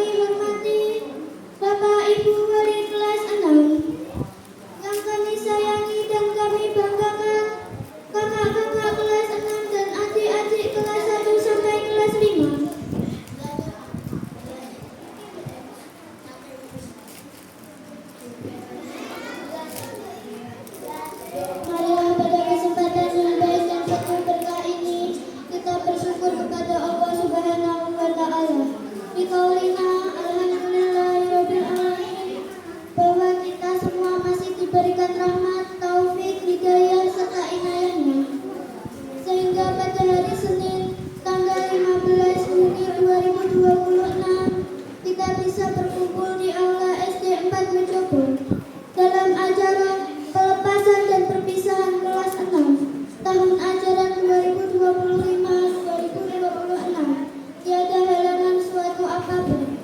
kami hormati Bapak Ibu wali kelas 6, yang kami sayangi dan kami banggakan kakak-kakak kelas 6 dan adik-adik kelas 1 sampai kelas 5. Marilah pada kesempatan yang baik dan penuh berkah ini kita bersyukur kepada Allah Subhanahu wa Ta'ala. Biqaulina alhamdulillahirabbil alamin, bahwa kita semua masih diberikan rahmat, taufik, hidayah serta inayahnya, sehingga pada hari Senin tanggal 15 Juni 2026 kita bisa berkumpul di aula SD 4 Mejobo dalam acara pelepasan dan perpisahan kelas 6 tahun ajaran 2025-2026. Tiada halangan suatu apapun.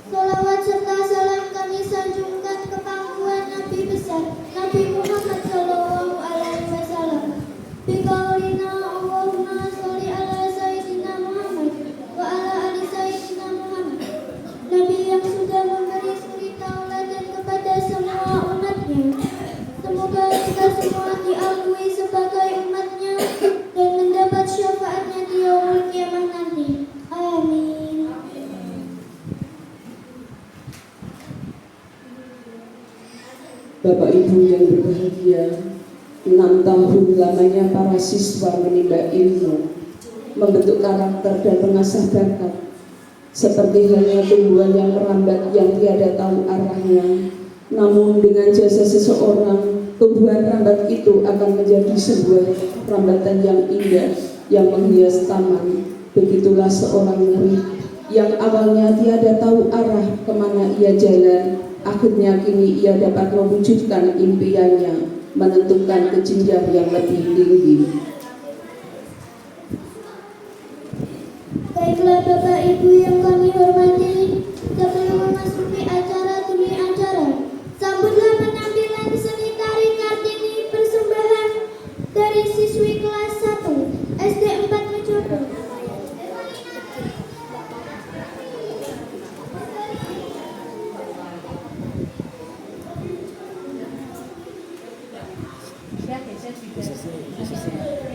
Salawat serta salam kami sanjungkan ke pangkuan Nabi besar Nabi Muhammad Sallallahu Alaihi Wasallam. Biqaulina Allahumma sholli ala Sayyidina Muhammad wa ala ali Sayyidina Muhammad. Nabi yang sudah memberi suri tauladan kepada semua umatnya. Semoga kita semua diakui sebagai umatnya dan mendapat syafaatnya di yaumul kiamah nanti. Amin. Bapak Ibu yang berbahagia, 6 tahun lamanya para siswa menimba ilmu, membentuk karakter dan mengasah bakat. Seperti halnya tumbuhan yang merambat yang tiada tahu arahnya, namun dengan jasa seseorang, tumbuhan rambat itu akan menjadi sebuah rambatan yang indah yang menghias taman. Begitulah seorang murid yang awalnya tiada tahu arah kemana ia jalan, akhirnya kini ia dapat mewujudkan impiannya, menentukan ke jenjang yang lebih tinggi. Baiklah Bapak Ibu yang kami hormati, sebelum memasuki acara demi acara, sambutlah penampilan seni tari Kartini persembahan dari siswi kelas 1 SD 4 Mejobo. Saya juga.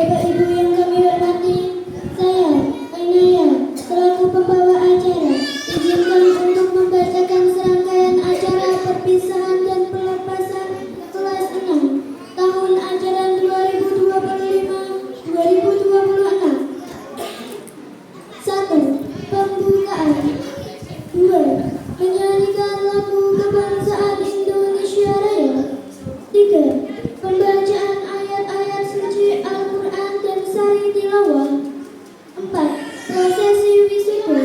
Bapak Ibu yang kami hormati, saya, Ainaya, selaku pembawa acara, izinkan untuk membacakan serangkaian acara perpisahan dan pelepasan kelas 6 tahun ajaran 2025-2026. 1. Pembukaan. 2. Menyanyikan lagu kebangsaan Indonesia Raya. 3. Pembacaan ayat-ayat suci Al-Quran dan sari tilawah. 4. Prosesi wisuda.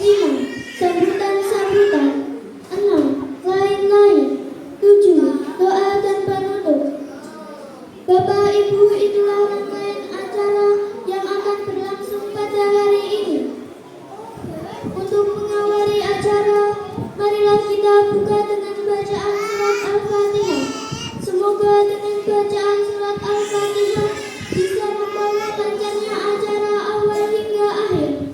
5. Sambutan-sambutan. 6. Lain-lain. 7. Doa dan penutup. Bapak Ibu, itulah rangkaian acara yang akan berlangsung pada hari ini. Untuk mengawali acara, marilah kita buka dengan bacaan surat Al-Fatihah. Semoga dengan bacaan surat Al-Fatihah bisa membawa lancarnya acara awal hingga akhir.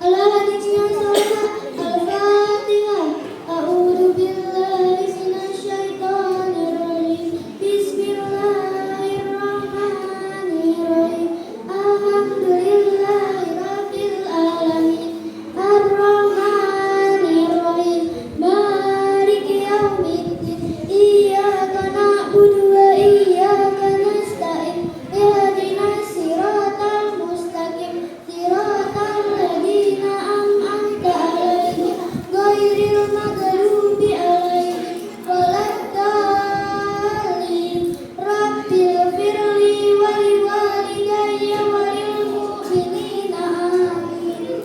Ala hadisnya sholawat Al-Fatihah. A'udzu billahi minasyaitonir rajim. Bismillahirrahmanirrahim. Alhamdulillahi rabbil alamin. Ar-Rahmanir-Rahim. Maliki yaumiddin. Iyyaka na'budu wa iyyaka nasta'in. Ihdinas siratal mustaqim. Siratal ladzina an'amta 'alaihim ghairil maghdubi 'alaihim waladdallin. Rabbil firli wa liwalidayya wa lil mu'minina amin.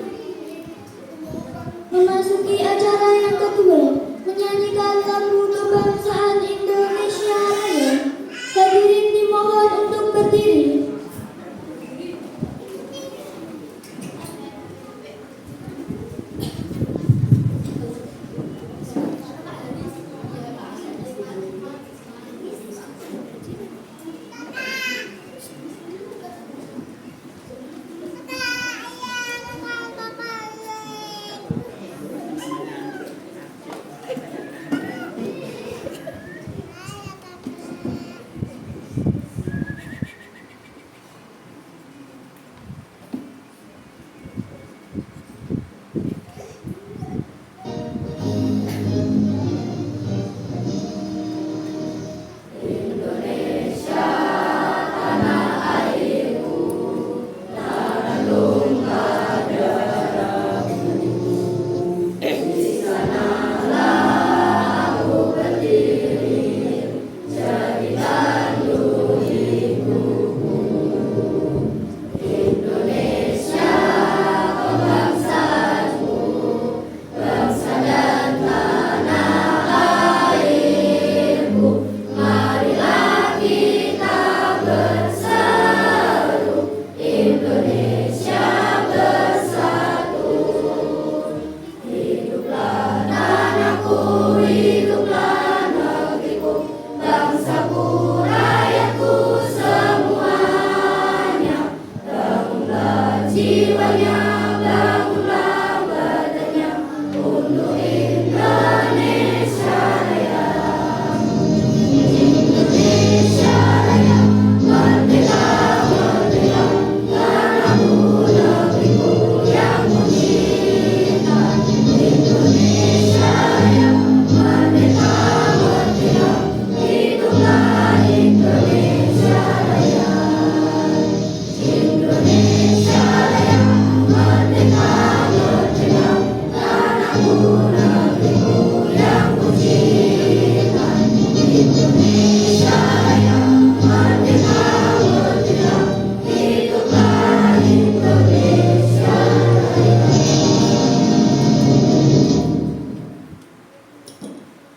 Memasuki acara yang kedua, menyanyikan lagu kebangsaan Indonesia Raya. Hadirin dimohon untuk berdiri.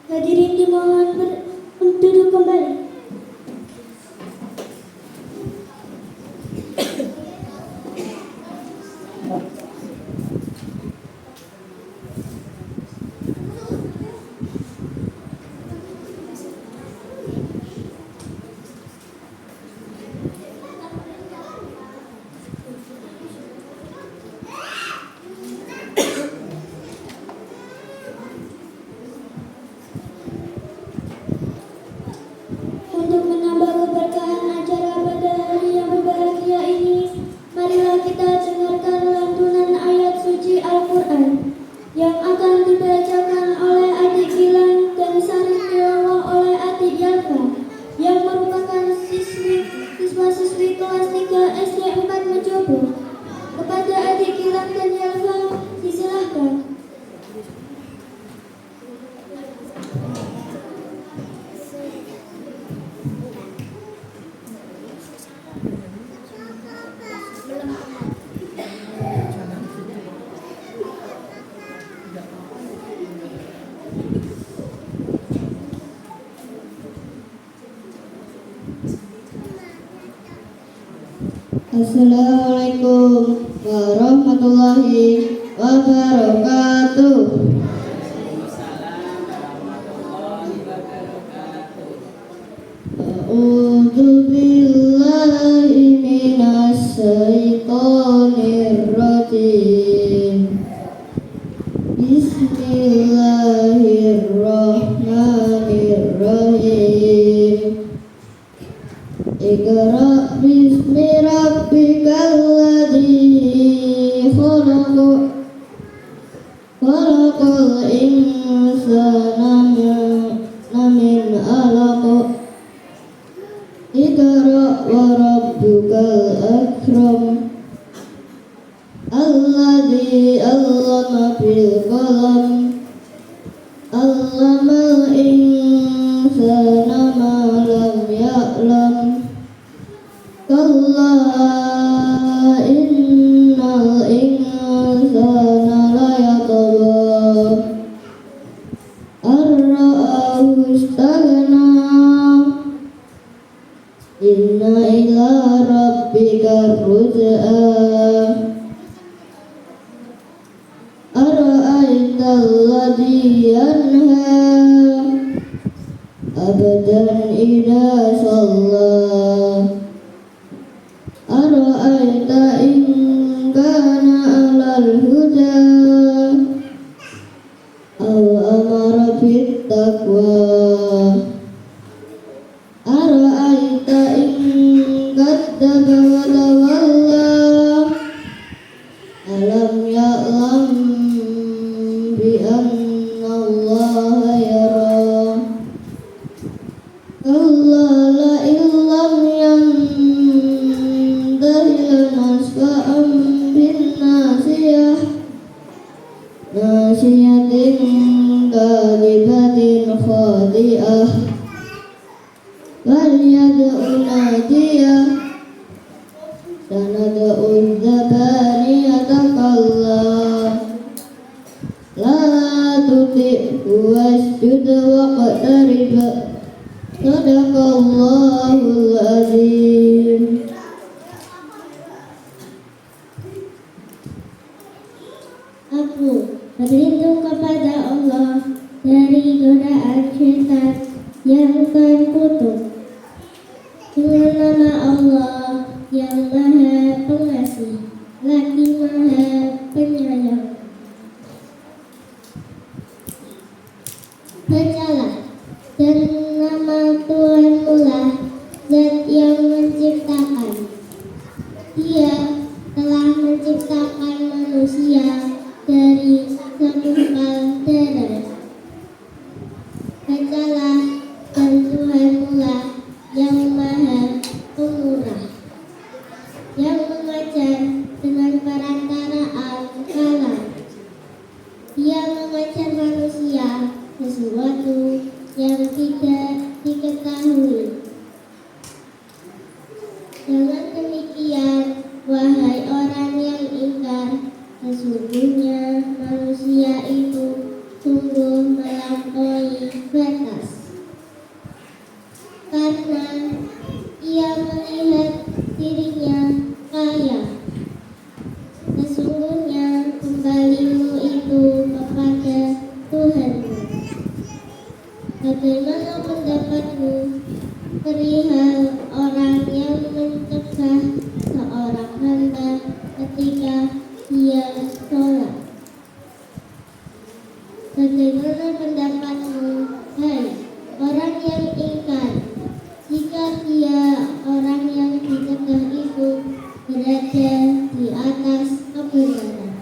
Hadirin dimohon duduk kembali. Assalamualaikum warahmatullahi wabarakatuh. A'udzu billahi minasy syaithanir rajim. Bismillahirrahmanirrahim. Iqra bismi rabbikal ladzi khalaqal insana min 'alaq. Iqra wa rabbukal akram. Alladzi 'allama bil qalam. 'Allamal insana ma lam ya'lam. Kalla innal insana layatgha ar-ra'ahu istaghna. Inna ila rabbika ruj'a. Ara'aital ladzi yanha abdan idza shalla. Ara'aita in kana 'alal huda aw amara bit taqwa. Ara'aita in kadzdzaba wa tawalla. Alam ya'lam bi anna Allaha yara. Kalla la illam nasfa'an bin nasiyah. Nasiyatin kadibatin khadi'ah. Wal yad'u nadiyah. Sanad'u dzabaniyata kalla. La tuti'hu wasjud waqtarib. Sadaqallahul azim. Aku berlindung kepada Allah dari godaan syaitan yang terkutuk. Dengan nama Allah yang Maha Pengasih lagi Maha Penyayang. Bacalah, dan nama Tuhanmu lah Zat yang menciptakan. Dia telah menciptakan manusia dari segumpal darah. Bacalah, dan Tuhanmu lah yang Maha Pemurah, yang mengajar dengan perantaraan kalam. Dia mengajar manusia sesuatu yang tidak diketahui. Dengan demikian, wahai orang yang ingkar, sesungguhnya manusia itu sungguh melampaui batas. Karena ia melihat dirinya kaya. Sesungguhnya kembalimu itu kepada Tuhanmu. Bagaimana pendapatmu perihal orang yang mencegah seorang hamba ketika dia sholat? Bagaimana pendapatmu, hai orang yang ingkar, jika dia orang yang dicegah itu berada di atas kebenaran,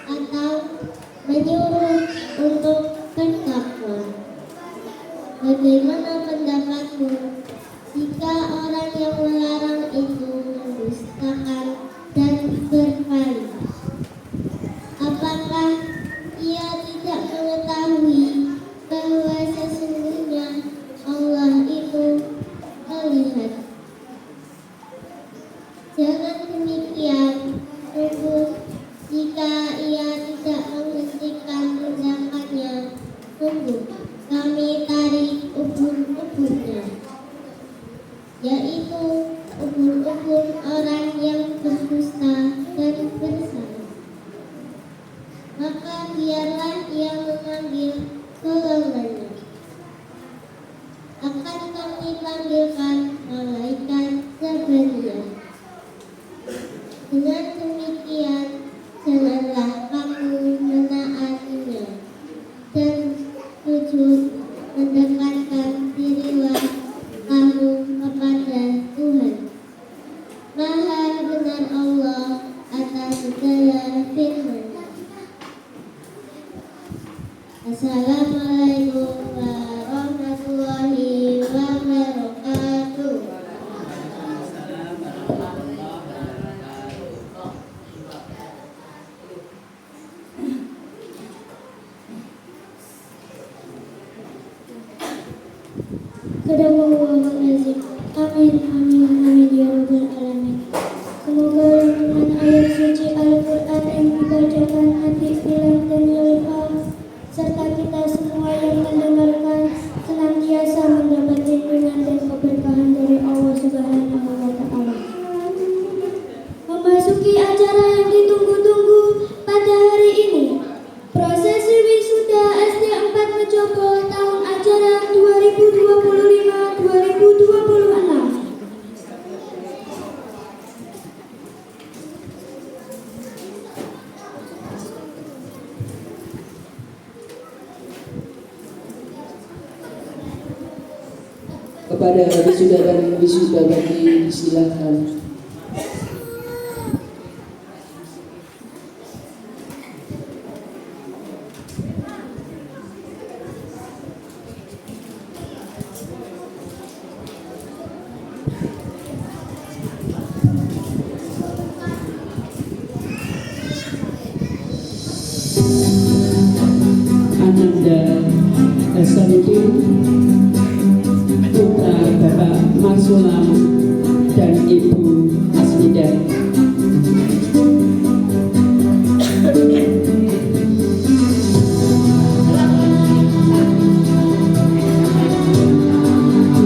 atau menyuruh untuk bertakwa? Bagaimana pendapatmu jika orang yang melarang itu mendustakan dan berpaling? Apakah ia tidak mengetahui bahwa sesungguhnya Allah itu melihat? Jangan demikian, sungguh jika ia tidak menghentikan tindakannya, sungguh kami tarik ubun-ubunnya, yaitu ubun-ubun hukum orang yang berdusta dan bersalah. Maka biarlah ia memanggil golongannya. Akan kami panggilkan malaikat Zakaria. Dengan demikian, janganlah kamu menaatinya dan sujud mendekatkan dirilah kamu kepada Tuhan. Maha benar Allah atas segala firman. Assalamualaikum warahmatullahi wabarakatuh. Qadamallahul-azim. Amin, amin, amin ya rabbal alamin. Semoga renungan ayat suci Al-Quran yang dibacakan nanti bilang dan yalifah, serta kita semua yang mendengarkan senantiasa mendapat lindungan dan keberkahan dari Allah Subhanahu wa Ta'ala. Memasuki acara yang ditunggu-tunggu pada hari ini, prosesi wisuda SD 4 Mejobo tahun ajaran 2025-2026. Kepada wisuda dan wisudawati silakan. Ananda Hasanuddin, putra Bapak Marsulam dan Ibu Asmidah.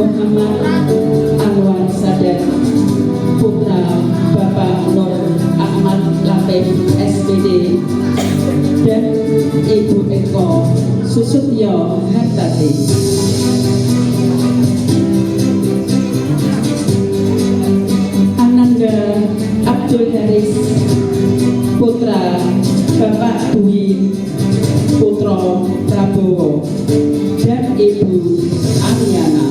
Muhammad Anwar Sadat, putra Bapak Nur Ahmad Latif SPD dan Ibu Eko Susutyo Hartati. Ananda Abdul Haris, putra Bapak Dwi Putro Prabowo dan Ibu Ariana.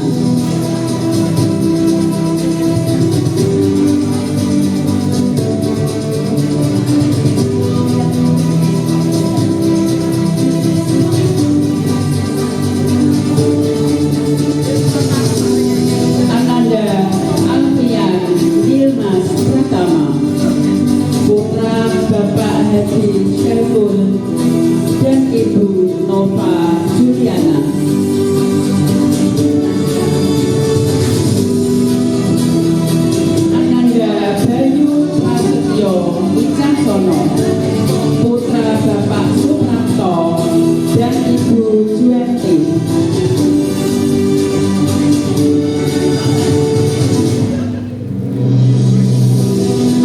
Haji Syaiful dan Ibu Nova Juliana. Ananda Bayu Prasetyo Wicaksono, putra Bapak Suprapto dan Ibu Juwenti.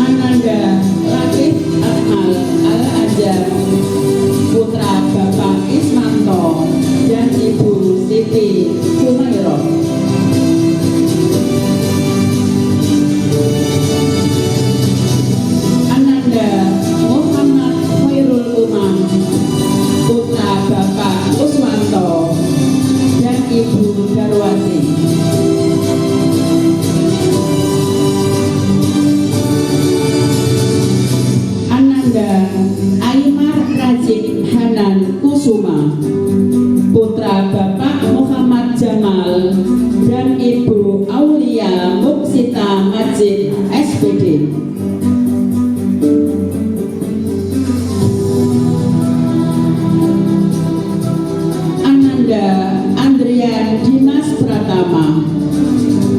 Ananda Latif Ahmad Al-Ajab, putra Bapak Ismanto dan Ibu Siti Sumairo. Ananda Muhammad Khairul Umam, putra Bapak Uswanto dan Ibu Darwati. Aymar Rajib Hanan Kusuma, putra Bapak Muhammad Jamal dan Ibu Aulia Muksita Majid SPD. Ananda Andrian Dimas Pratama,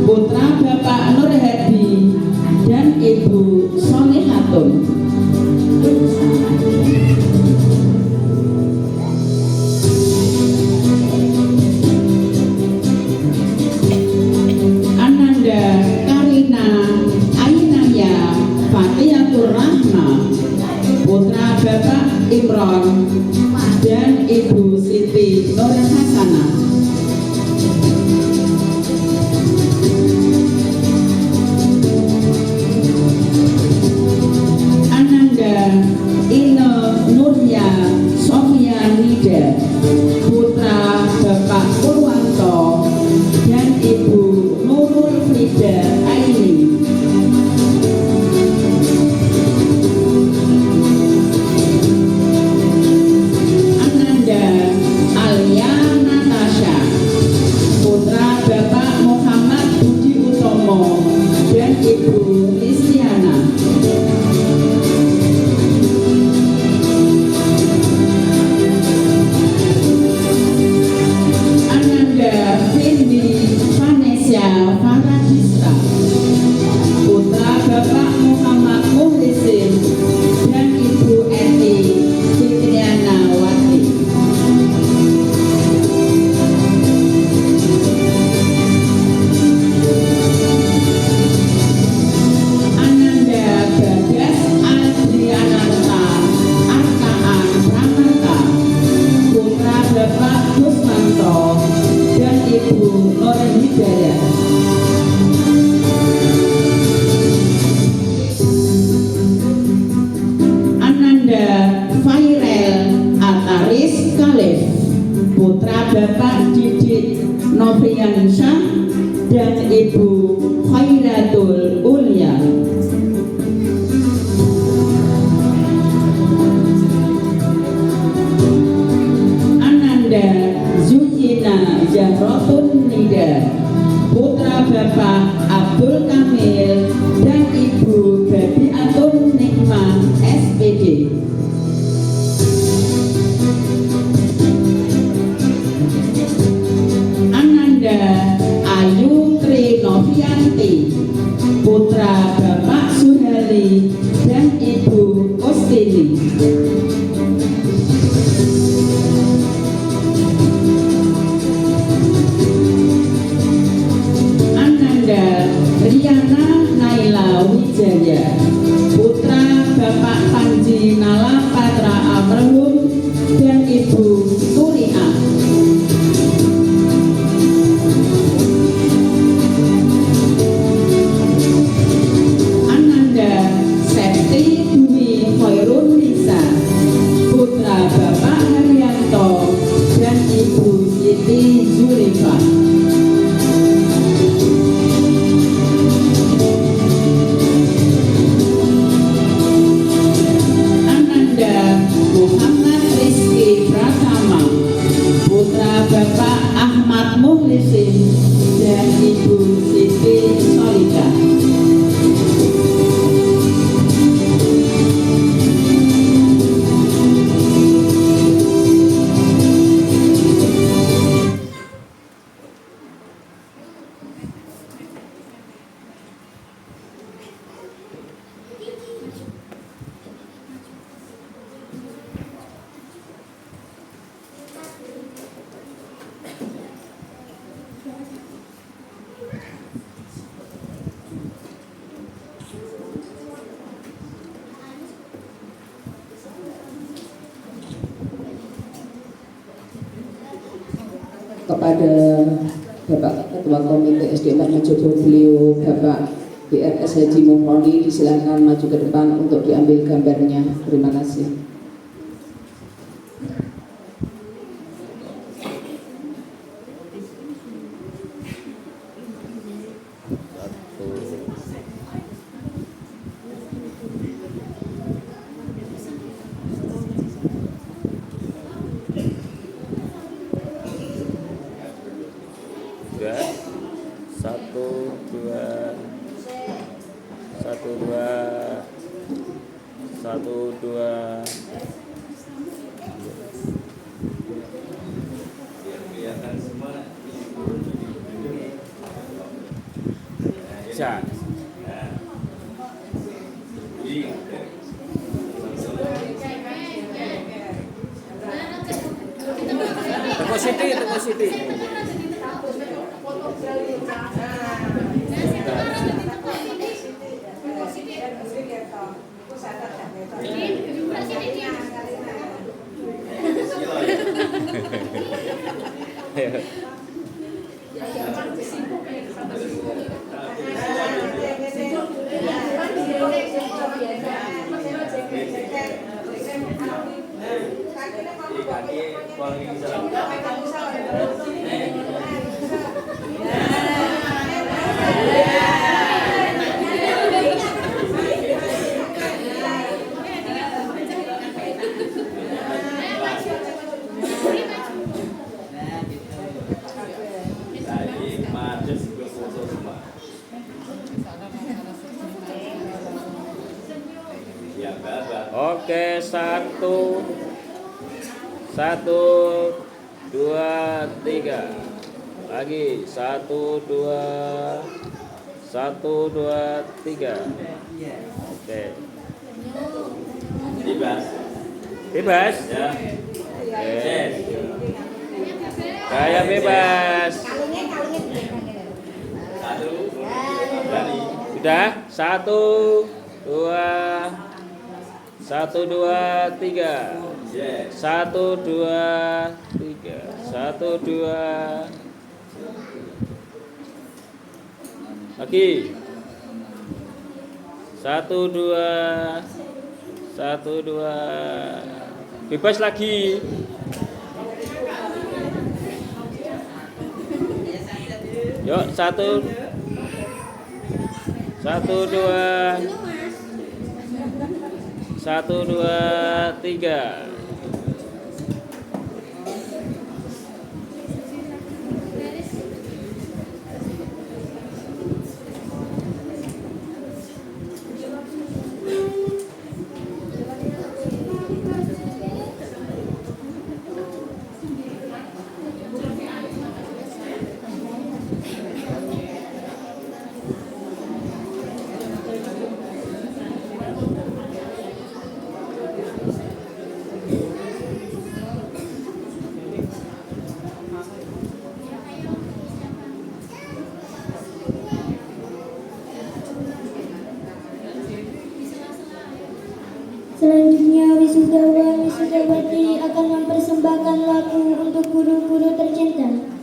putra Bapak Nur Hadi dan Ibu Solihatun. Ananda Karina Aina Kusmanto dan Ibu Nurul Frida Aini. Ananda Alia Natasha, putra Bapak Muhammad Budi Utomo dan Ibu Listiana. Vindi Vanessa Faradisra, putra Bapak Muhammad Muhlisin dan Ibu Eti Fitriana Wati. Ananda Bagas Adriananta Arkaan Pramanta, putra Bapak Kusmanto dan Ibu Loren Hidayat. Ananda Fairel Ataris Khalif, putra Bapak Didik Novriansyah dan Ibu Khairatul Ulia. Ananda Zuyina Jahrotun Nida, putra Bapak Abdul Kamil dan Ibu Babi Atun Nikmah SPD. Ananda Ayu Tri Novianti, putra Bapak Suhali dan Ibu Kostini. Riana Naila Wijaya, putra Bapak Panji Nala Patra Amrhum dan Ibu Turia. Ananda Septi Dwi Khairun Nisa, putra Bapak Haryanto dan Ibu Siti Zulifah. Muhammad Rizki Pratama, putra Bapak Ahmad Muhlisin dan Ibu Siti Solika. Kepada Bapak Ketua Komite SD 4 Mojokerto beliau Bapak BRS Haji Muhroni disilakan maju ke depan untuk diambil gambarnya. Terima kasih. Satu dua bisa. Teko Siti. Oke, satu, satu, dua, tiga. Lagi, satu, dua, tiga. Oke. Bebas. Bebas. Ya. Oke. Gaya bebas. Satu. Berani. Sudah? Satu, dua, tiga. Yes. Satu, dua, tiga. Satu, dua. Lagi. Satu, dua. Satu, dua. Bebas lagi. Yuk, satu. Satu, dua. Satu, dua, tiga. Selanjutnya wisudawan wisudawati akan mempersembahkan lagu untuk guru-guru tercinta.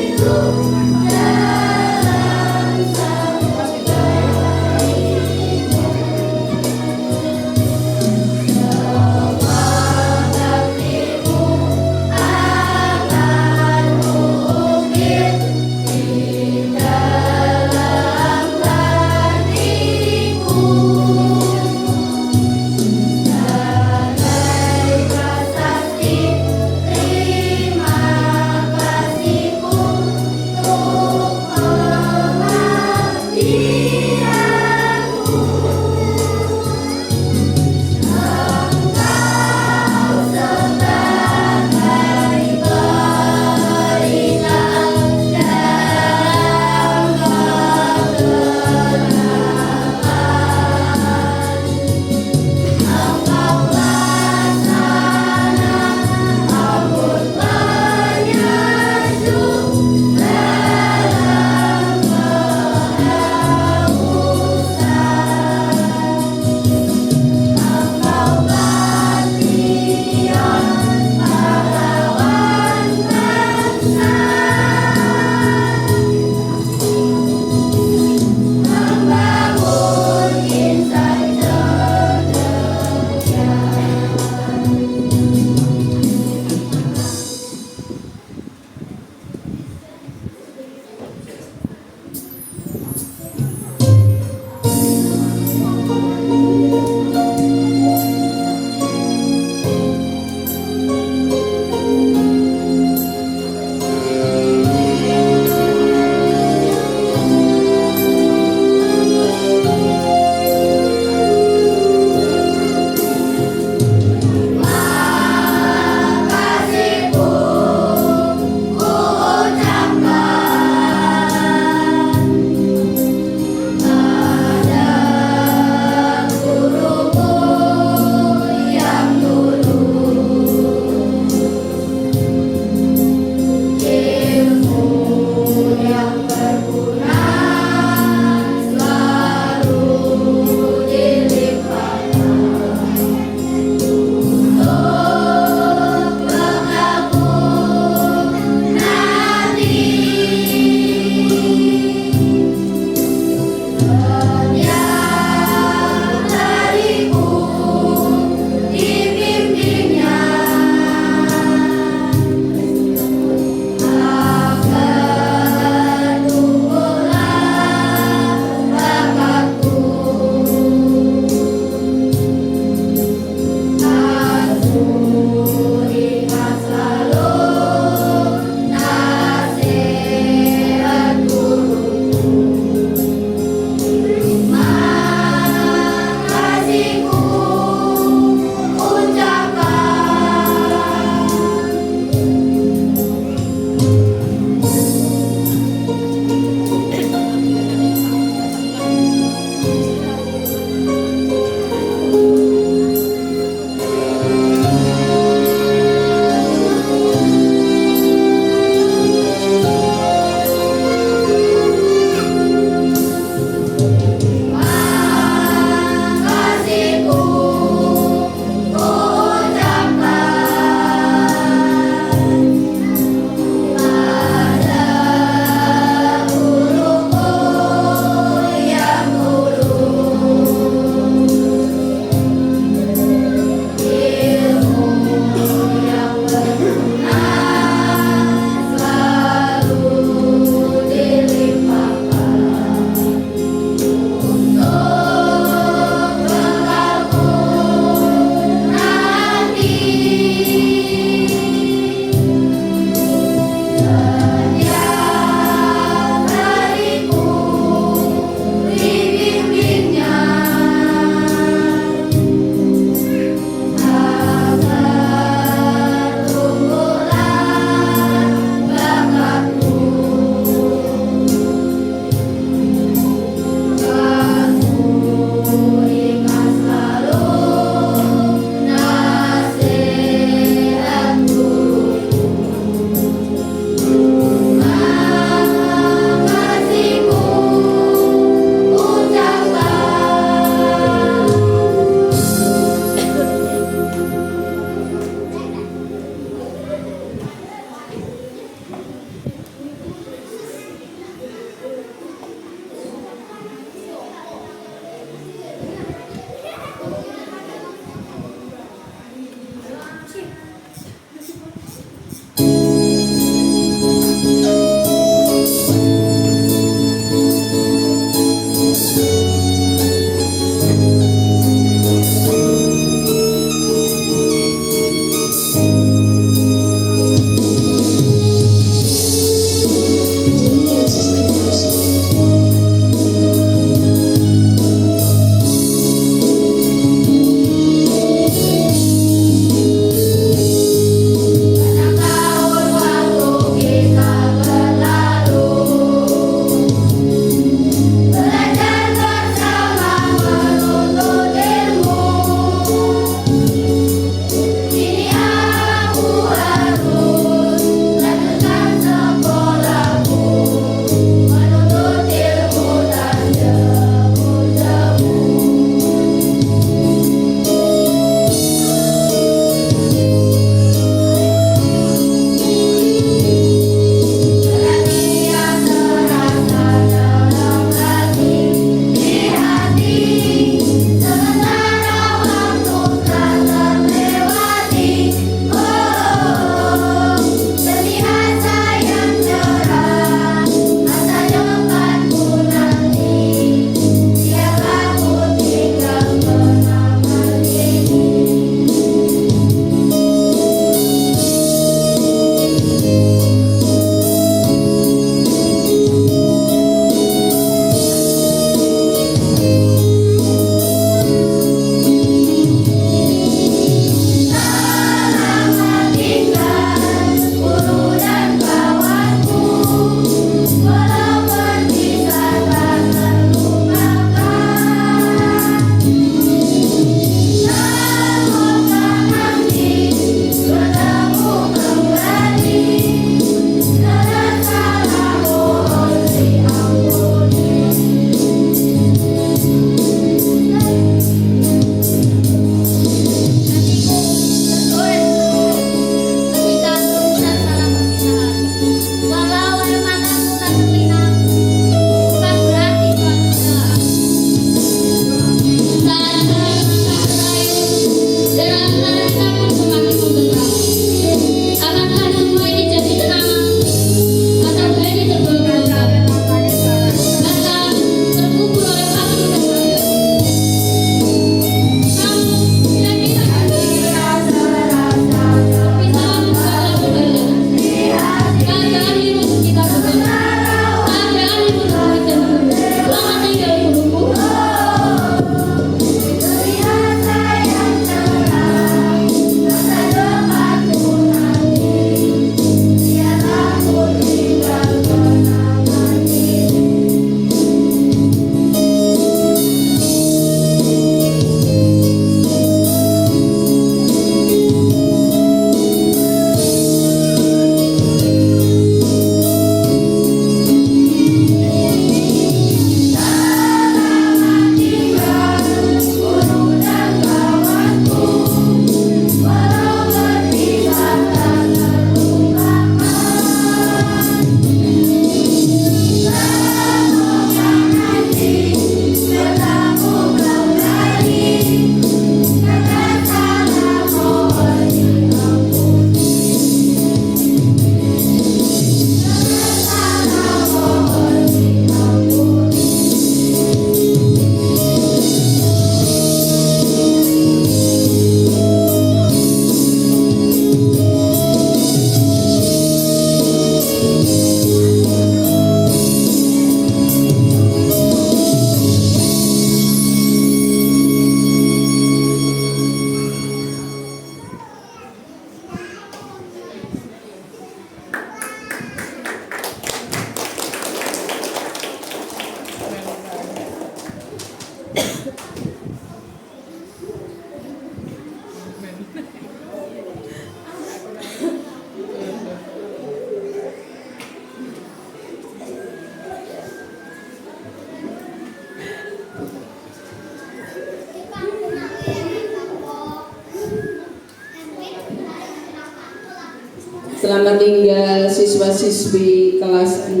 Selamat tinggal siswa-siswi kelas 6.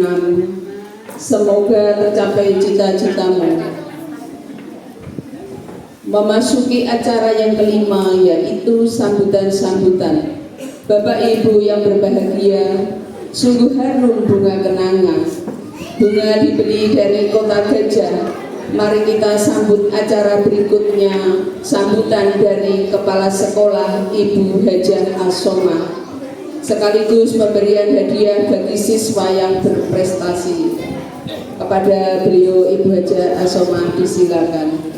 Semoga tercapai cita-citamu. Memasuki acara yang kelima, yaitu sambutan-sambutan. Bapak Ibu yang berbahagia, sungguh harum bunga kenangan. Bunga dibeli dari Kota Gajah. Mari kita sambut acara berikutnya, sambutan dari Kepala Sekolah Ibu Hajah Asoma, sekaligus pemberian hadiah bagi siswa yang berprestasi. Kepada beliau Ibu Hajah Asoma disilakan.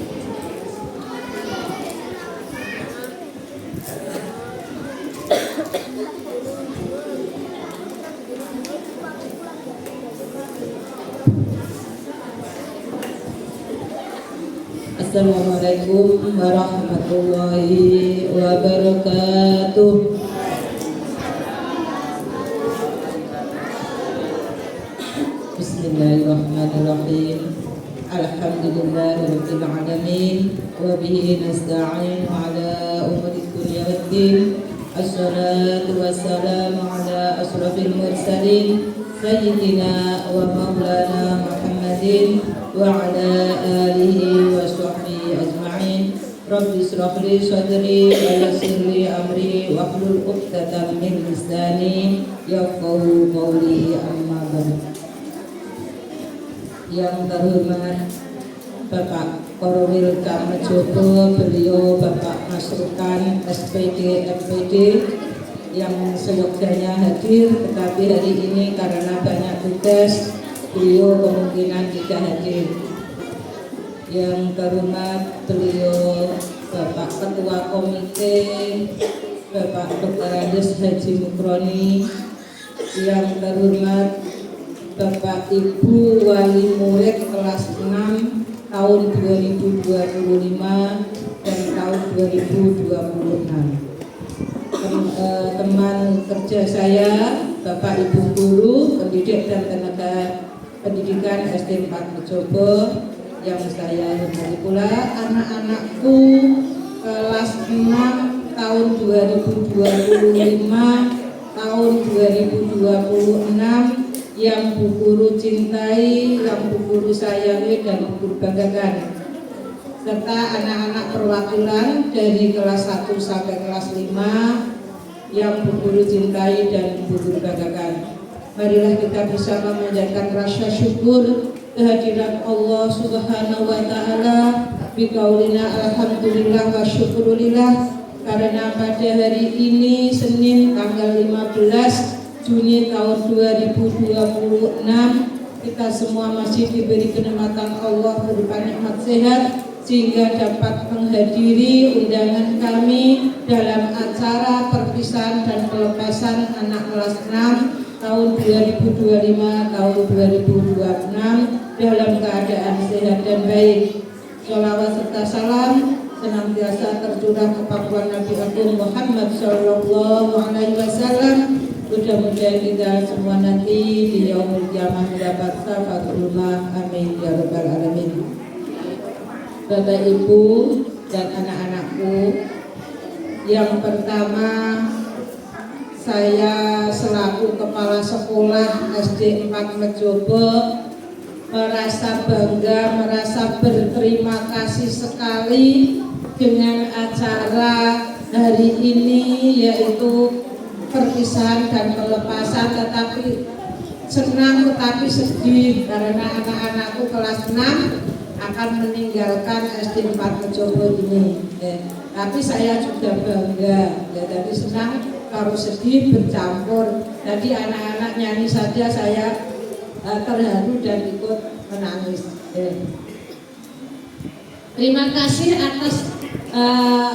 Assalamualaikum warahmatullahi wabarakatuh. Bismillahirrahmanirrahim. Alhamdulillahirabbil alamin wa bihi nasta'in ala umuri dunya waddin. Assalatu wassalamu ala asrafil mursalin sayyidina wa maulana Muhammadin wa ala alihi wa sahbihi ajma'in. Rabbi israh li sadri wa yassir li amri wahlul 'uqdatam min lisani yafqahu qawli, amma ba'd. Yang terhormat Bapak Korwil Kamjopo, beliau Bapak Masrukan SPD MPD yang seyogyanya hadir, tetapi hari ini karena banyak tugas beliau kemungkinan tidak hadir. Yang terhormat beliau Bapak Ketua Komite Bapak Dr. Andes Haji Mukroni, yang terhormat Bapak Ibu Wali Murid kelas 6 tahun 2025 dan tahun 2026. Teman kerja saya, Bapak Ibu Guru, pendidik dan tenaga pendidikan SD 4 Mejobo, yang saya hormati pula anak-anakku kelas 6 tahun 2025 tahun 2026 yang Bu Guru cintai, yang Bu Guru sayangi dan Bu Guru banggakan, serta anak-anak perwakilan dari kelas 1 sampai kelas 5 yang Bu Guru cintai dan Bu Guru banggakan. Marilah kita bersama menjadikan rasa syukur kehadiran Allah Subhanahu wa taala biqaulina alhamdulillah wa syukurillah, karena pada hari ini Senin tanggal 15 Juni tahun 2026 kita semua masih diberi kenikmatan Allah berupa nikmat sehat sehingga dapat menghadiri undangan kami dalam acara perpisahan dan pelepasan anak kelas 6 tahun 2025 tahun 2026 dalam keadaan sehat dan baik. Sholawat serta salam senantiasa tercurah kepada Nabi Agung Muhammad Sallallahu Alaihi Wasallam. Mudah-mudahan kita semua nanti di yaumul kiamah mendapat syafaatullah, amin ya rabbal alamin. Bapak Ibu dan anak-anakku, yang pertama saya selaku Kepala Sekolah SD 4 Mejobo merasa bangga, merasa berterima kasih sekali dengan acara hari ini, yaitu perpisahan dan pelepasan, tetapi senang tetapi sedih karena anak-anakku kelas 6 akan meninggalkan SD 4 Mejobo ini. Tapi saya juga bangga, jadi senang kalau sedih bercampur. Tadi anak-anak nyanyi saja saya terharu dan ikut menangis. Terima kasih atas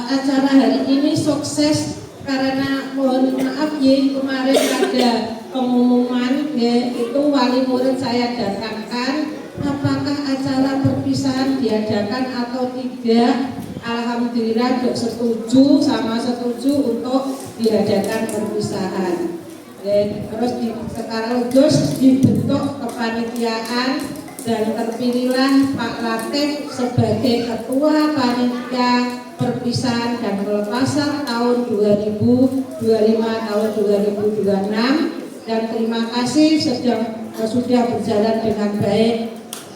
acara hari ini sukses. Karena mohon maaf ya, kemarin ada pengumuman ya, itu wali murid saya datangkan apakah acara perpisahan diadakan atau tidak. Alhamdulillah setuju untuk diadakan perpisahan. Terus sekarang dibentuk kepanitiaan dan terpilihlah Pak Latif sebagai ketua panitia perpisahan dan pelepasan tahun 2025 tahun 2026, dan terima kasih sudah berjalan dengan baik.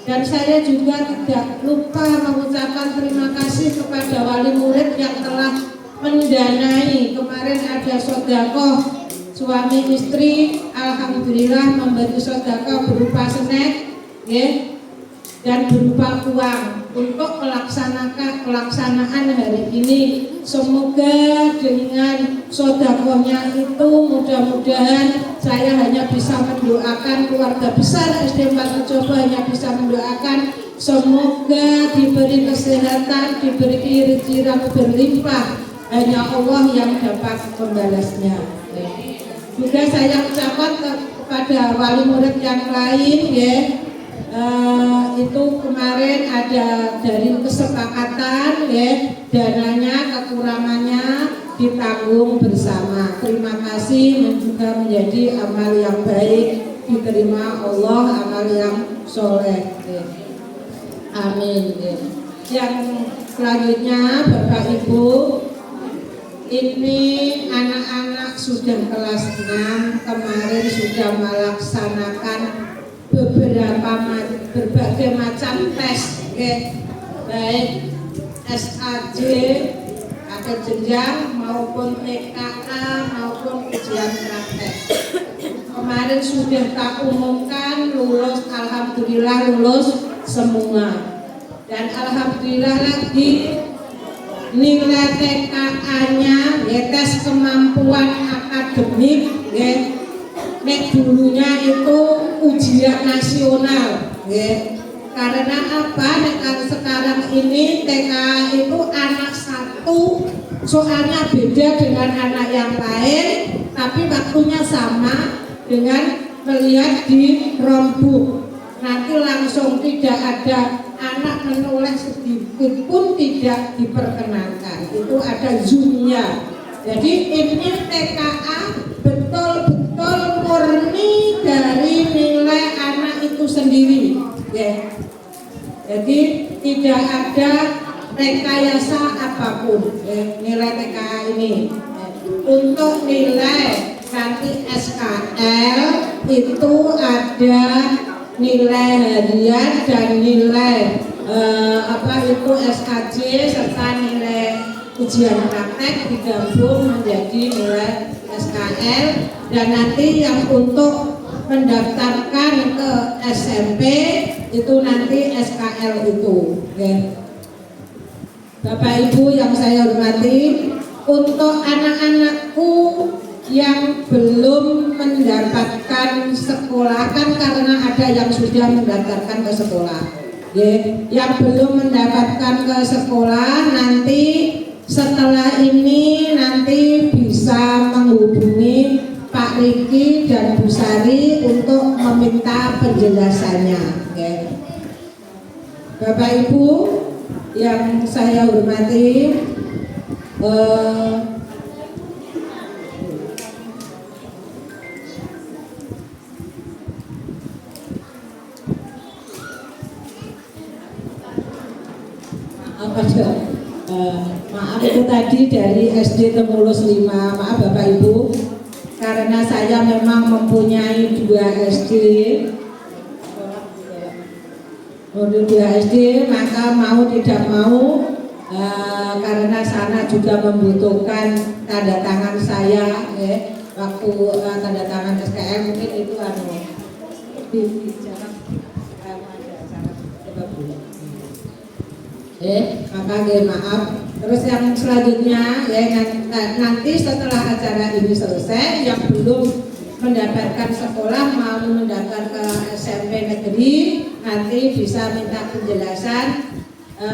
Dan saya juga tidak lupa mengucapkan terima kasih kepada wali murid yang telah mendanai. Kemarin ada sedekah suami istri, alhamdulillah memberi sedekah berupa snack, ya, dan berupa uang untuk pelaksanaan hari ini. Semoga dengan sedekahnya itu mudah-mudahan saya hanya bisa mendoakan keluarga besar SD 4 Rejobo, hanya bisa mendoakan semoga diberi kesehatan, diberi rezeki yang berlimpah. Hanya Allah yang dapat membalasnya. Juga saya ucapkan kepada wali murid yang lain, ya, itu kemarin ada dari kesepakatan, ya, dananya kekurangannya ditanggung bersama. Terima kasih, dan juga menjadi amal yang baik diterima Allah, amal yang soleh, ya. Amin, ya. Yang selanjutnya Bapak Ibu, ini anak-anak sudah kelas 6 kemarin sudah melaksanakan berbagai macam tes, ya, baik SAJ akhir jenjang maupun TKA maupun ujian praktek. Kemarin sudah tak umumkan lulus, alhamdulillah lulus semua. Dan alhamdulillah lagi nilai TKA-nya, ya, tes kemampuan akademik, ya, nek dulunya itu ujian nasional, ya. Karena apa? Nek sekarang ini TKA itu anak satu, soalnya beda dengan anak yang lain, tapi waktunya sama dengan melihat di rombuk. Nanti langsung tidak ada anak menoleh sedikit pun tidak diperkenankan. Itu ada zoomnya. Jadi ini TKA betul-betul murni dari nilai anak itu sendiri, ya. Jadi tidak ada rekayasa apapun, ya, nilai TKA ini. Untuk nilai nanti SKL itu ada nilai harian dan nilai itu SKJ serta nilai ujian praktek digabung menjadi nilai SKL. Dan nanti yang untuk mendaftarkan ke SMP itu nanti SKL itu, ya. Bapak Ibu yang saya hormati, untuk anak-anakku yang belum mendapatkan sekolah, kan karena ada yang sudah mendaftarkan ke sekolah, ya, yang belum mendapatkan ke sekolah, nanti setelah ini nanti bisa menghubungi Pak Riki dan Bu Sari untuk meminta penjelasannya, ya. Bapak Ibu yang saya hormati, maaf itu tadi dari SD Temulus 5, maaf Bapak Ibu, karena saya memang mempunyai 2 SD, maka mau tidak mau, karena sana juga membutuhkan tanda tangan saya, ya, waktu tanda tangan SKM mungkin itu maka maaf. Terus yang selanjutnya, ya, nanti setelah acara ini selesai, yang belum mendapatkan sekolah mau mendaftar ke SMP negeri, nanti bisa minta penjelasan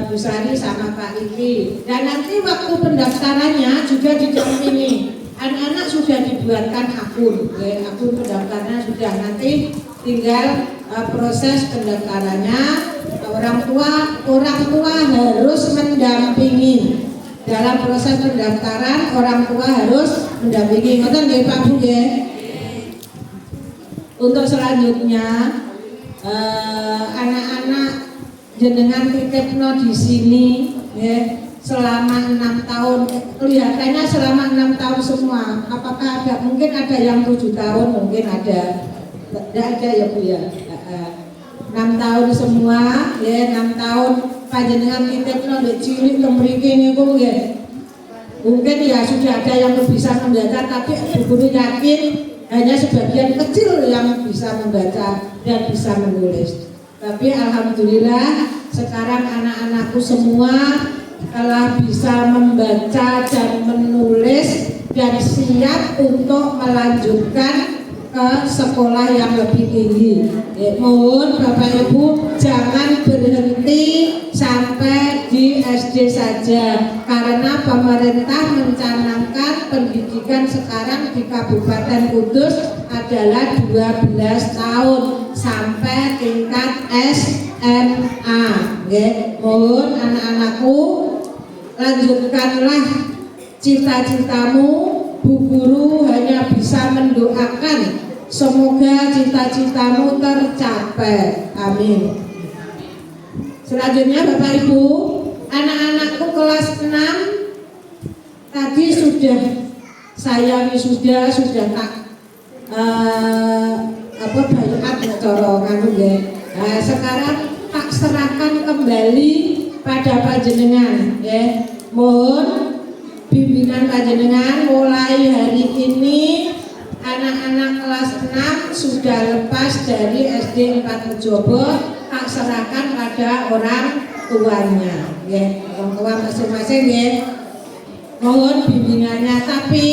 Bu Sari sama Pak Riki. Dan nanti waktu pendaftarannya juga didampingi. Anak-anak sudah dibuatkan akun, ya, akun pendaftarannya sudah, nanti tinggal proses pendaftarannya. Orang tua harus mendampingi dalam proses pendaftaran. Orang tua harus mendampingi. Ngoten nggih Pak Bu, ya. Untuk selanjutnya anak-anak jenengan titipno di sini, ya. selama 6 tahun, kelihatannya selama 6 tahun semua. Apakah ada, mungkin ada yang 7 tahun, mungkin ada, tidak ada ya Bu ya. 6 tahun semua, ya 6 tahun panjenengan kita nek cilik mriki niku nggih. Mungkin ya sudah ada yang bisa membaca, tapi Bu Guru yakin hanya sebagian kecil yang bisa membaca dan bisa menulis. Tapi alhamdulillah sekarang anak-anakku semua telah bisa membaca dan menulis dan siap untuk melanjutkan ke sekolah yang lebih tinggi. Mohon Bapak Ibu jangan berhenti sampai di SD saja, karena pemerintah mencanangkan pendidikan sekarang di Kabupaten Kudus adalah 12 tahun sampai tingkat SMA. Mohon anak-anakku lanjutkanlah cita-citamu. Bu Guru hanya bisa mendoakan semoga cita-citamu tercapai. Amin. Selanjutnya Bapak Ibu, anak-anakku kelas 6 tadi sudah saya wisuda, sudah tak bayat corongan nggih. Nah, sekarang tak serahkan kembali pada panjenengan ya. Mohon bimbingan panjenengan mulai hari ini. Anak-anak kelas 6 sudah lepas dari SD 4 Mejobo, tak serahkan pada orang tuanya ya. Orang tua masing-masing ya. Mohon bimbingannya, tapi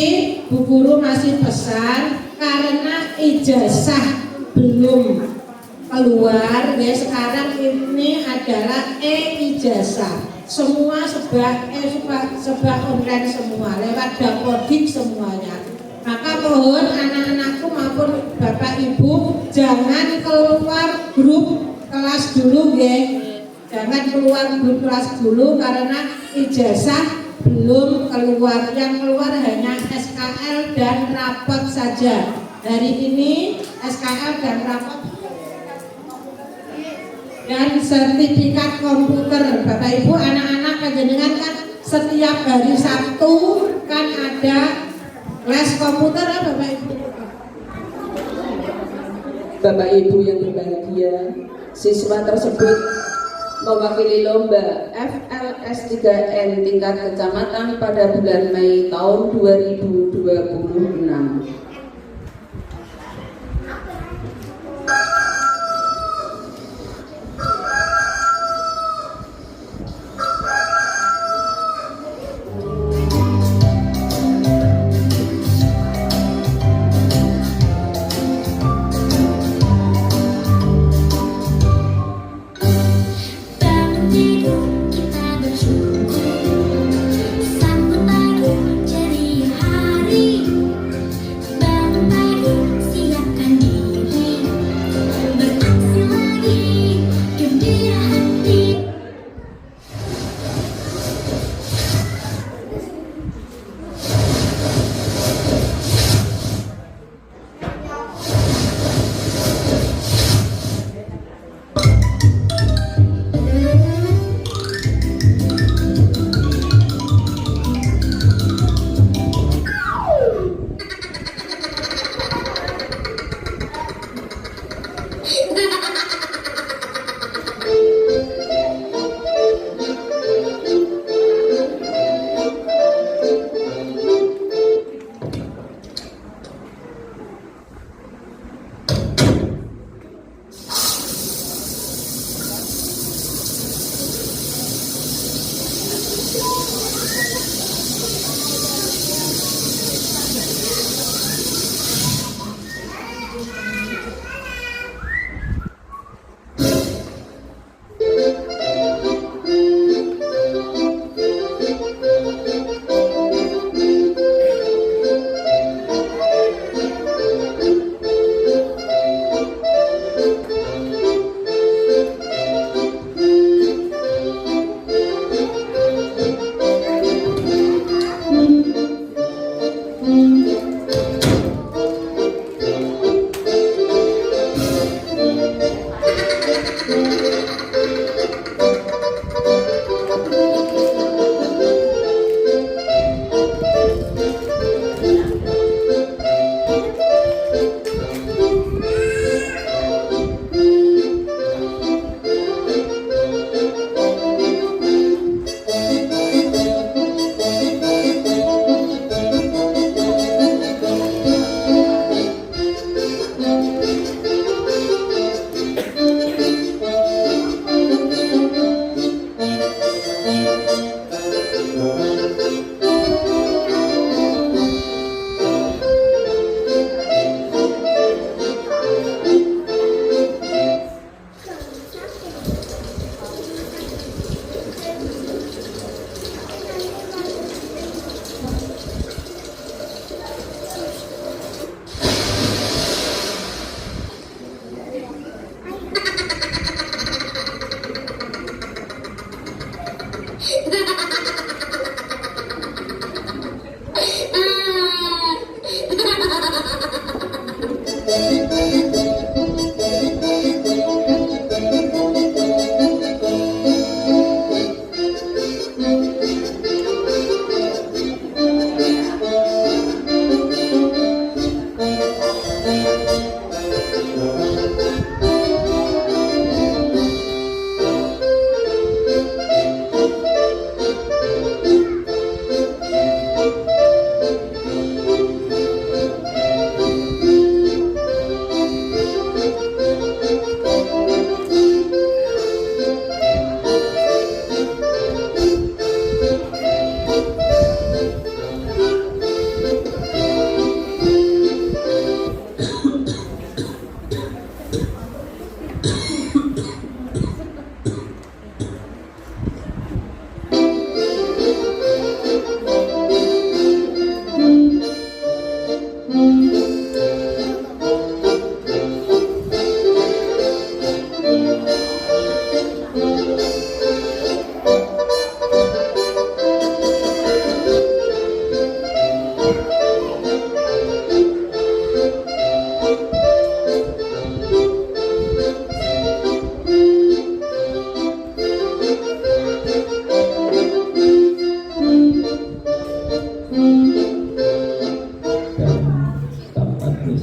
Bu Guru masih pesan karena ijazah belum keluar ya, sekarang ini adalah e-ijazah. Semua serba online semua, lewat dapodik semuanya. Maka mohon anak-anakku maupun Bapak Ibu jangan keluar grup kelas dulu ya. Jangan keluar grup kelas dulu karena ijazah belum keluar. Yang keluar hanya SKL dan rapot saja. Hari ini SKL dan rapot dan sertifikat komputer. Bapak Ibu, anak-anak panjenengan kan setiap hari Sabtu kan ada les komputer ya Bapak Ibu. Bapak Ibu yang berbahagia, siswa tersebut mewakili lomba FLS 3N tingkat kecamatan pada bulan Mei tahun 2026. Sambut baru ceria hari.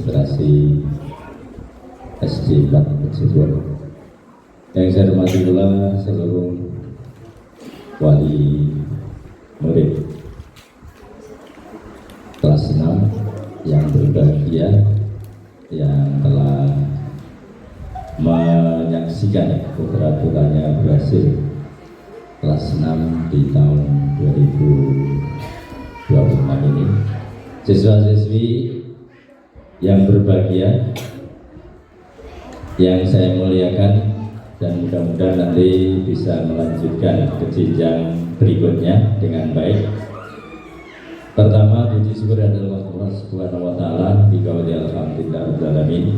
administrasi SD 4 Cirebon. Yang saya hormati pula seluruh wali murid kelas 6 yang berbahagia yang telah menyaksikan putra-putranya berhasil kelas 6 di tahun 2026 ini. Siswa-siswi yang berbahagia yang saya muliakan dan mudah-mudahan nanti bisa melanjutkan ke jenjang berikutnya dengan baik. Pertama, puji syukur adalah Allah Subhanahu wa taala, dikauli alhamdulillah alamin.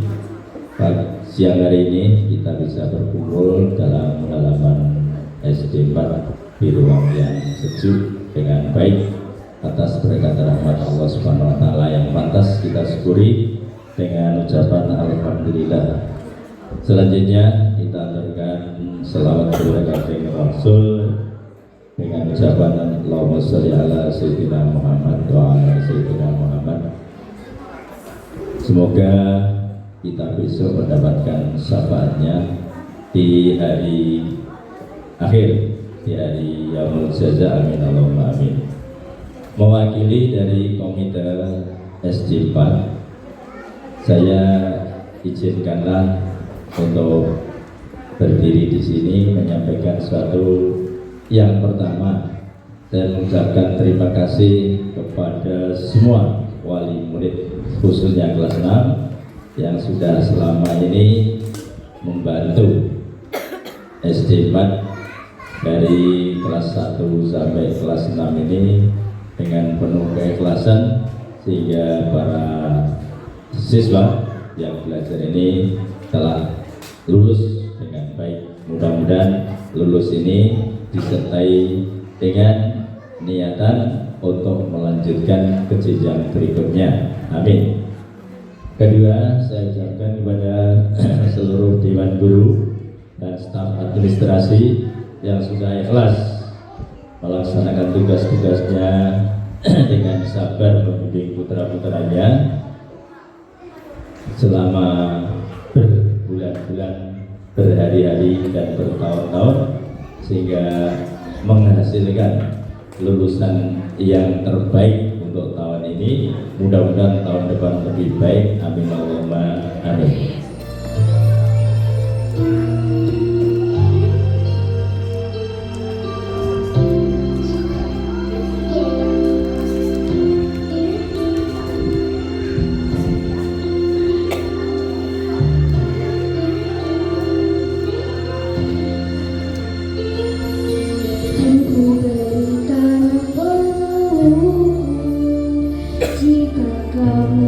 Siang hari ini kita bisa berkumpul dalam halaman SD 4 di ruang yang sejuk dengan baik atas berkat rahmat Allah Subhanahu wa taala yang pantas kita syukuri dengan ucapan alhamdulillah. Selanjutnya kita aturkan selawat kepada Rasul dengan ucapan Allahumma sholli ala sayyidina Muhammad wa ala sayyidina Muhammad. Semoga kita besok mendapatkan syafaatnya di hari akhir, di hari Yaumul Jaza. Amin Allahumma amin. Mewakili dari komite SD 4, saya izinkanlah untuk berdiri di sini menyampaikan sesuatu. Yang pertama, saya mengucapkan terima kasih kepada semua wali murid khususnya kelas 6 yang sudah selama ini membantu SD 4 dari kelas 1 sampai kelas 6 ini dengan penuh keikhlasan, sehingga para siswa yang belajar ini telah lulus dengan baik. Mudah-mudahan lulus ini disertai dengan niatan untuk melanjutkan ke jenjang berikutnya. Amin. Kedua, saya ucapkan kepada seluruh dewan guru dan staf administrasi yang sudah ikhlas melaksanakan tugas-tugasnya dengan sabar membimbing putra-putranya selama berbulan-bulan, berhari-hari dan bertahun-tahun, sehingga menghasilkan lulusan yang terbaik untuk tahun ini. Mudah-mudahan tahun depan lebih baik. Amin Allahumma amin. Jika kamu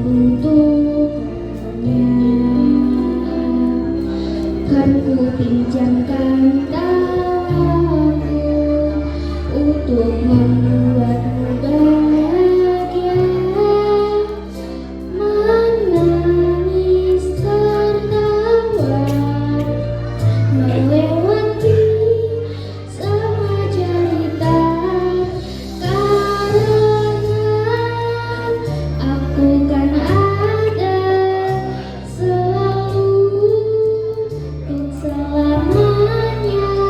membutuhkannya, kan ku pinjamkan tanganku untuk membuatmu bahagia. Menangis tertawa, melewati semua cerita, aku kan ada selalu untuk selamanya.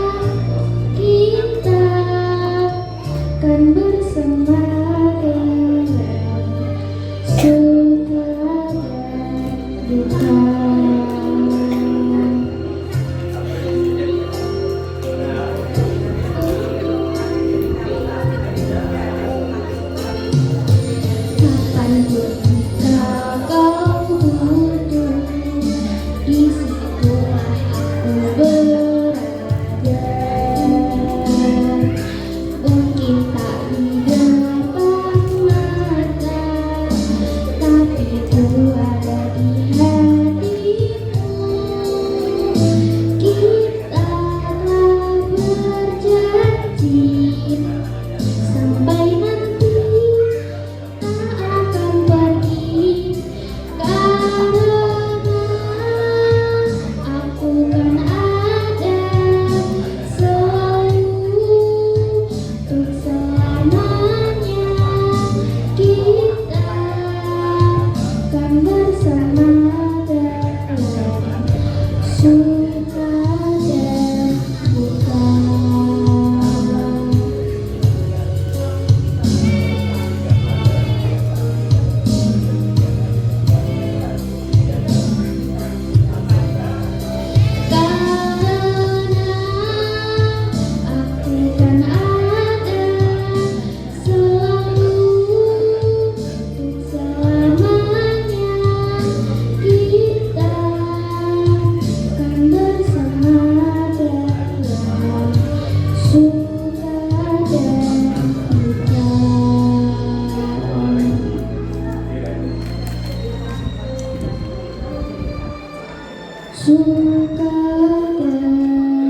suka dan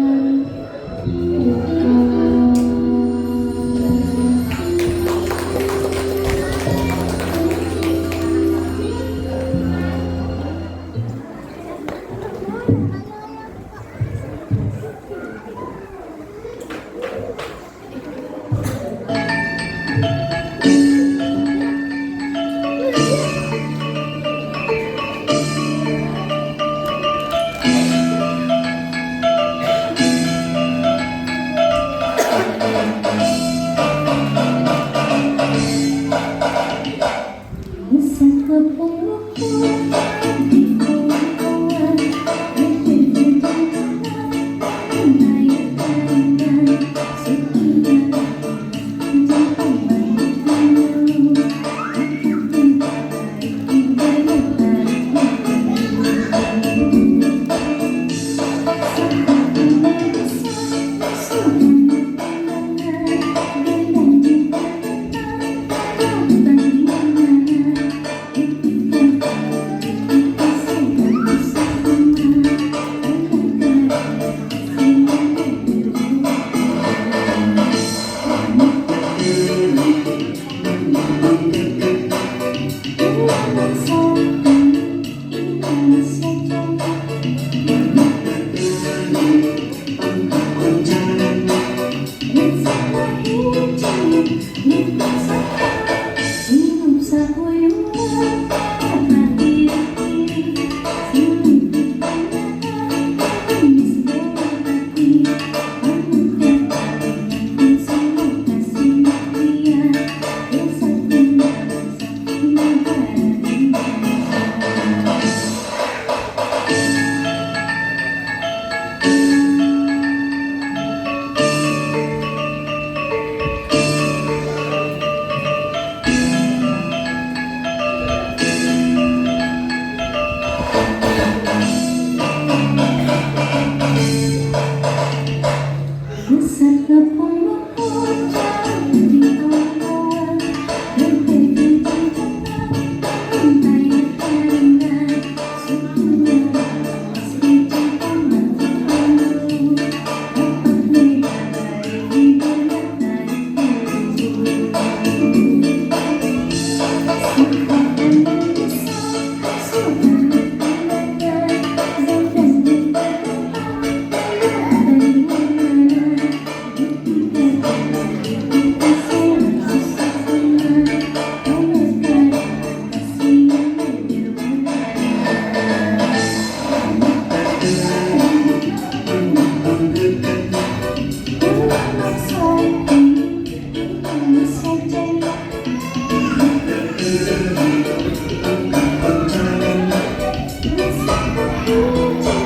duka.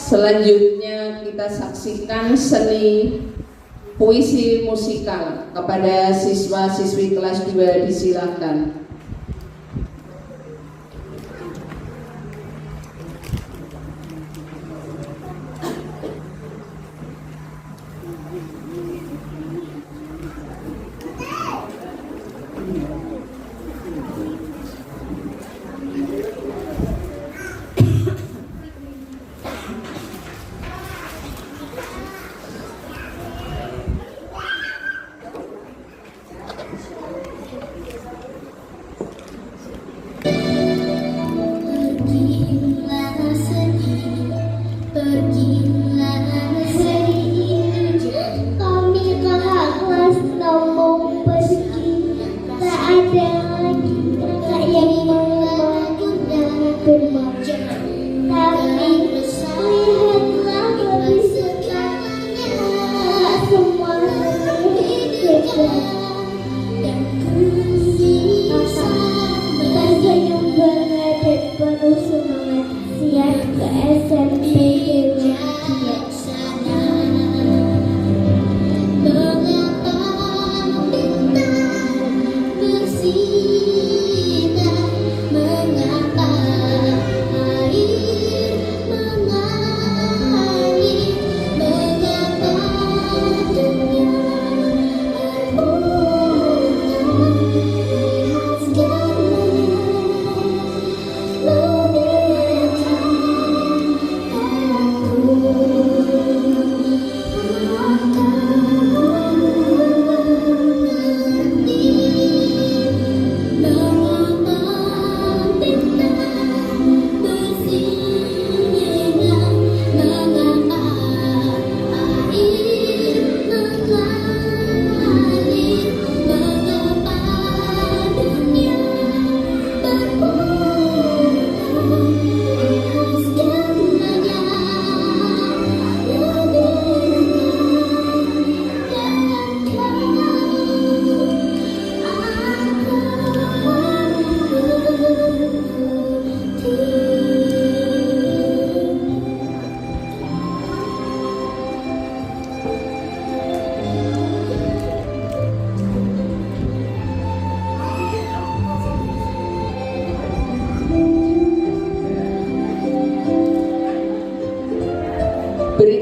Selanjutnya kita saksikan seni puisi musikal. Kepada siswa-siswi kelas 2 disilakan.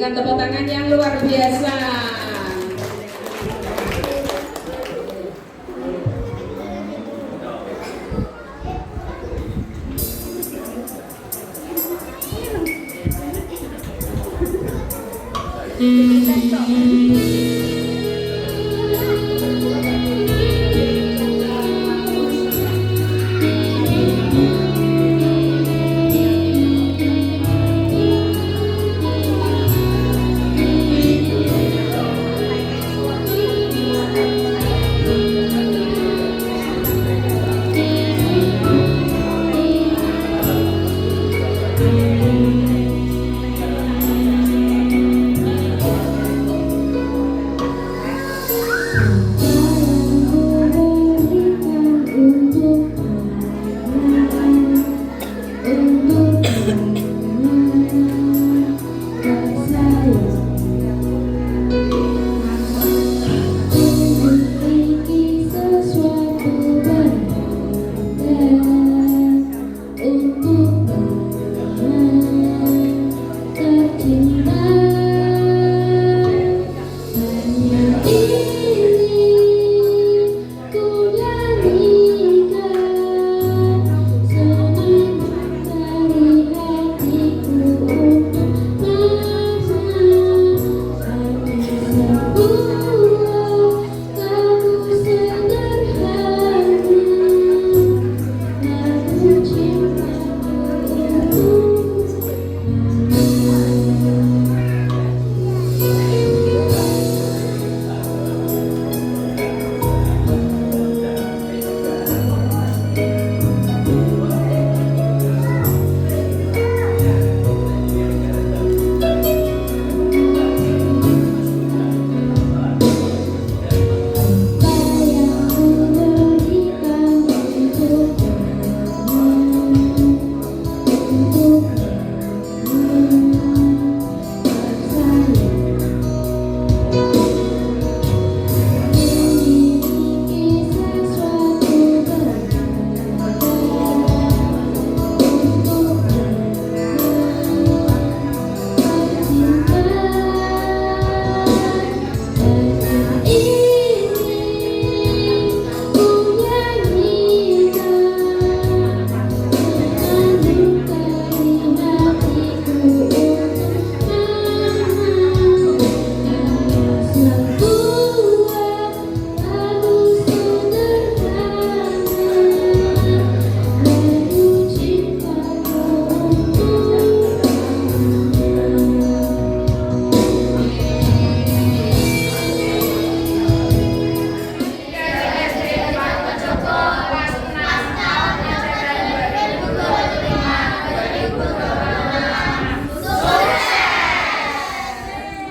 dengan tepuk tangan yang luar biasa.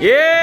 Yeay.